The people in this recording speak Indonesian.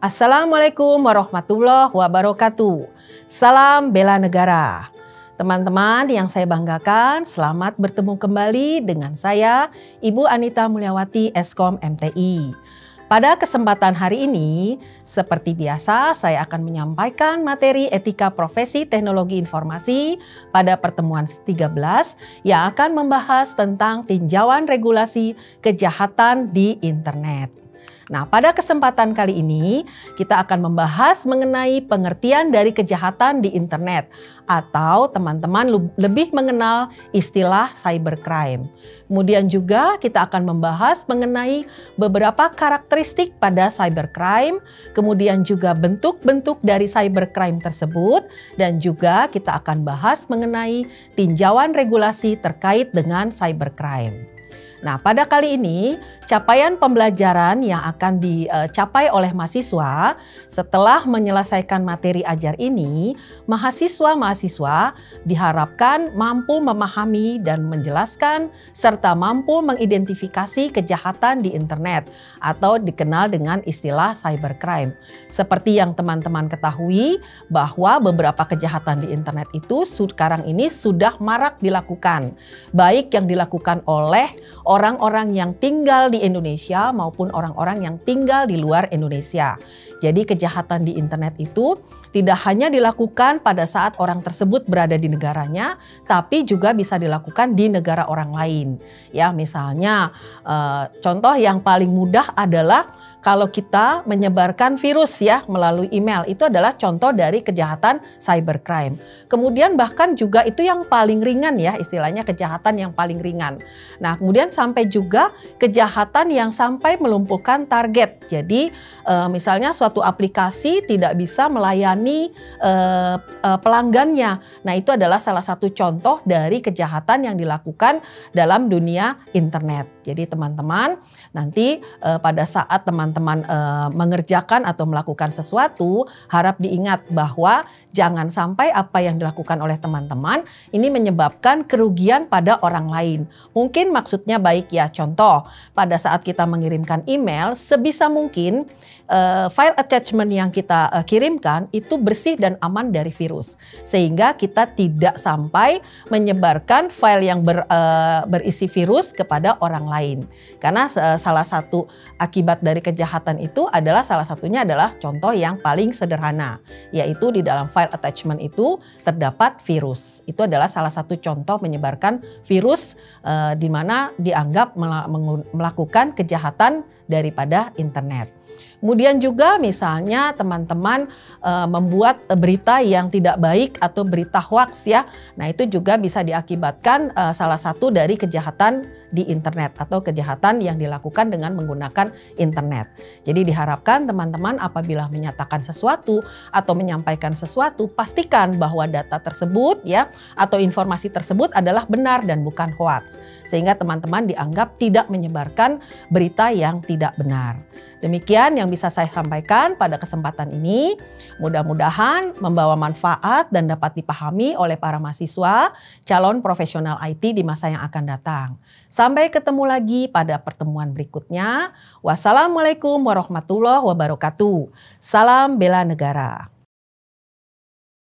Assalamualaikum warahmatullahi wabarakatuh. Salam bela negara. Teman-teman yang saya banggakan, selamat bertemu kembali dengan saya, Ibu Anita Mulyawati, Eskom MTI. Pada kesempatan hari ini, seperti biasa saya akan menyampaikan materi etika profesi teknologi informasi pada pertemuan 13 yang akan membahas tentang tinjauan regulasi kejahatan di internet. Nah, pada kesempatan kali ini kita akan membahas mengenai pengertian dari kejahatan di internet atau teman-teman lebih mengenal istilah cybercrime. Kemudian juga kita akan membahas mengenai beberapa karakteristik pada cybercrime, kemudian juga bentuk-bentuk dari cybercrime tersebut, dan juga kita akan bahas mengenai tinjauan regulasi terkait dengan cybercrime. Nah, pada kali ini capaian pembelajaran yang akan dicapai oleh mahasiswa setelah menyelesaikan materi ajar ini, mahasiswa-mahasiswa diharapkan mampu memahami dan menjelaskan serta mampu mengidentifikasi kejahatan di internet atau dikenal dengan istilah cybercrime. Seperti yang teman-teman ketahui bahwa beberapa kejahatan di internet itu sekarang ini sudah marak dilakukan, baik yang dilakukan oleh orang-orang yang tinggal di Indonesia maupun orang-orang yang tinggal di luar Indonesia. Jadi kejahatan di internet itu tidak hanya dilakukan pada saat orang tersebut berada di negaranya, tapi juga bisa dilakukan di negara orang lain. Ya, misalnya contoh yang paling mudah adalah kalau kita menyebarkan virus ya melalui email, itu adalah contoh dari kejahatan cybercrime. Kemudian bahkan juga itu yang paling ringan ya, istilahnya kejahatan yang paling ringan. Nah, kemudian sampai juga kejahatan yang sampai melumpuhkan target. Jadi misalnya suatu aplikasi tidak bisa melayani pelanggannya. Nah, itu adalah salah satu contoh dari kejahatan yang dilakukan dalam dunia internet. Jadi teman-teman nanti pada saat teman-teman mengerjakan atau melakukan sesuatu, harap diingat bahwa jangan sampai apa yang dilakukan oleh teman-teman ini menyebabkan kerugian pada orang lain. Mungkin maksudnya baik ya, contoh pada saat kita mengirimkan email sebisa mungkin file attachment yang kita kirimkan itu bersih dan aman dari virus, sehingga kita tidak sampai menyebarkan file yang berisi virus kepada orang lain. Karena salah satu akibat dari kejahatan itu adalah salah satunya adalah contoh yang paling sederhana, yaitu di dalam file attachment itu terdapat virus. Itu adalah salah satu contoh menyebarkan virus di mana dianggap melakukan kejahatan daripada internet. Kemudian juga misalnya teman-teman membuat berita yang tidak baik atau berita hoax ya. Nah, itu juga bisa diakibatkan salah satu dari kejahatan di internet atau kejahatan yang dilakukan dengan menggunakan internet. Jadi diharapkan teman-teman apabila menyatakan sesuatu atau menyampaikan sesuatu, pastikan bahwa data tersebut ya atau informasi tersebut adalah benar dan bukan hoax. Sehingga teman-teman dianggap tidak menyebarkan berita yang tidak benar. Demikian yang bisa saya sampaikan pada kesempatan ini. Mudah-mudahan membawa manfaat dan dapat dipahami oleh para mahasiswa calon profesional IT di masa yang akan datang. Sampai ketemu lagi pada pertemuan berikutnya. Wassalamualaikum warahmatullahi wabarakatuh. Salam bela negara.